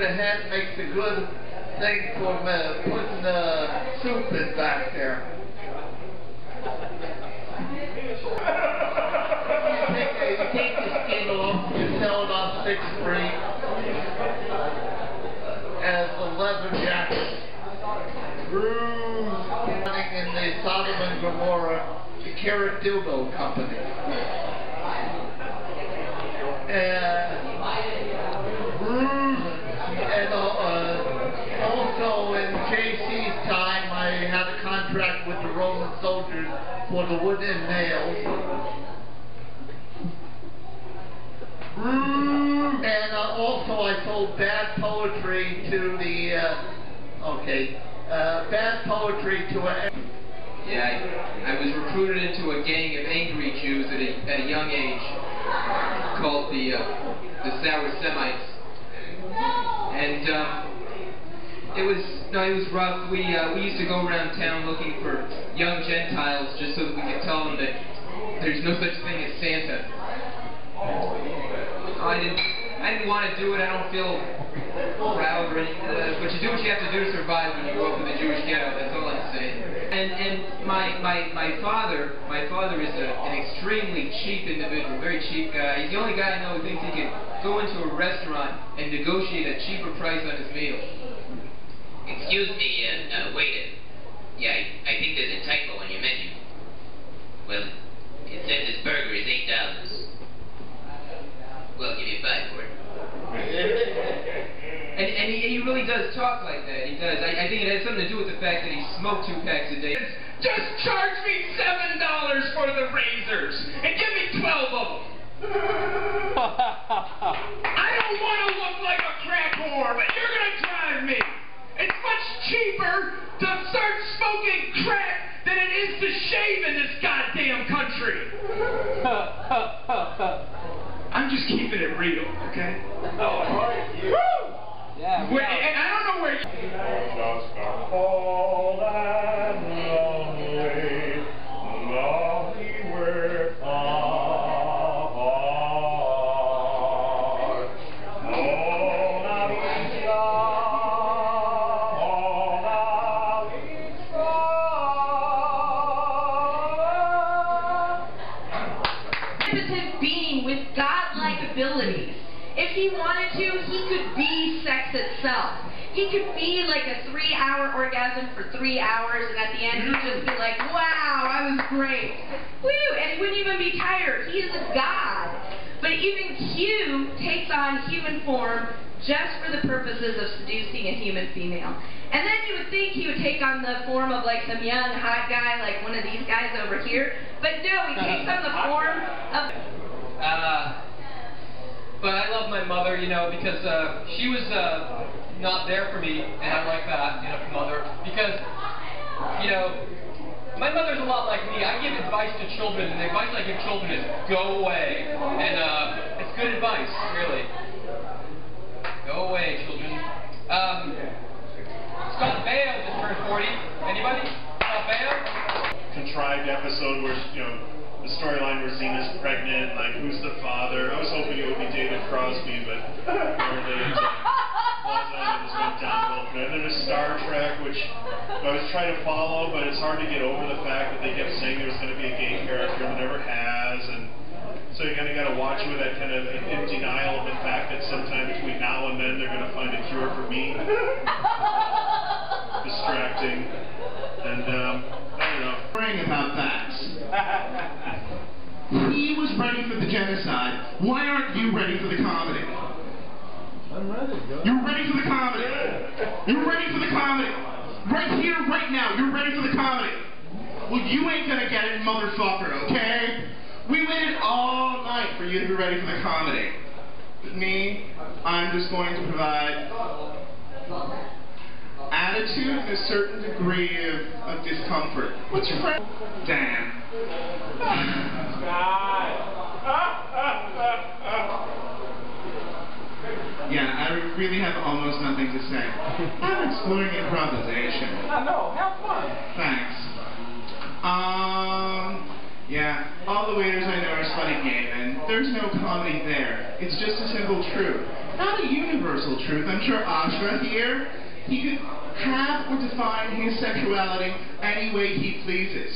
the head makes a good thing for putting soup in back there. You take the skin off, you sell it on 6th Street as a leather jacket. Running in the Sodom and Gomorrah, the Carrot Dildo Company. And also in JC's time, I had a contract with the Roman soldiers for the wood and nails. And also I sold bad poetry to the, bad poetry to a... Yeah, I was recruited into a gang of angry Jews at a young age called the Sour Semites. And it was rough. We used to go around town looking for young Gentiles just so that we could tell them that there's no such thing as Santa. I didn't want to do it. I don't feel proud or anything. But you do what you have to do to survive when you grow up in the Jewish ghetto. That's all I'm saying. And my father is an extremely cheap individual, very cheap guy. He's the only guy I know who thinks he can go into a restaurant and negotiate a cheaper price on his meal. Excuse me, waiter. Yeah, I think there's a typo on your menu. Well, it says this burger is $8. Well, I'll give you 5 for it. And he really does talk like that. He does. I think it has something to do with the fact that he smoked 2 packs a day. Just charge me $7 for the razors and give me 12 of them. I don't want to look like a crack whore, but you're going to drive me. It's much cheaper to start smoking crack than it is to shave in this goddamn country. I'm just keeping it real, okay? Woo! Yeah. And I don't know where you... Just a cold and lonely, lonely we're apart. Omnipotent being with godlike abilities. If he wanted to, he could be sex itself. He could be like a 3-hour orgasm for 3 hours, and at the end he'd just be like, wow, I was great. Woo! And he wouldn't even be tired. He is a god. But even Q takes on human form just for the purposes of seducing a human female. And then you would think he would take on the form of like some young hot guy like one of these guys over here. But no, he takes on the form of... But I love my mother, you know, because she was not there for me, and I like that, you know, mother, because, you know, my mother's a lot like me. I give advice to children, and the advice I give children is go away, and it's good advice, really. Go away, children. Scott Baio just turned 40. Anybody? Scott Baio? Contrived episode where, you know, the storyline where Xena's pregnant, like, who's the father? I was hoping it would be David Crosby, but apparently it wasn't. It just went downhill. And then there's Star Trek, which I was trying to follow, but it's hard to get over the fact that they kept saying there was going to be a gay character and there never has. And so you kind of got to watch with that kind of in denial of the fact that sometime between now and then they're going to find a cure for me. Distracting. And, I don't know. Worrying about facts. He was ready for the genocide. Why aren't you ready for the comedy? I'm ready. You're ready for the comedy. You're ready for the comedy. Right here, right now, you're ready for the comedy. Well, you ain't gonna get it, motherfucker, okay? We waited all night for you to be ready for the comedy. But me, I'm just going to provide attitude and a certain degree of discomfort. What's your friend? Damn. Yeah, I really have almost nothing to say. I'm exploring improvisation. No, have fun. Thanks. Yeah, all the waiters I know are funny gay men. There's no comedy there. It's just a simple truth. Not a universal truth. I'm sure Ashra here, he could have or define his sexuality any way he pleases.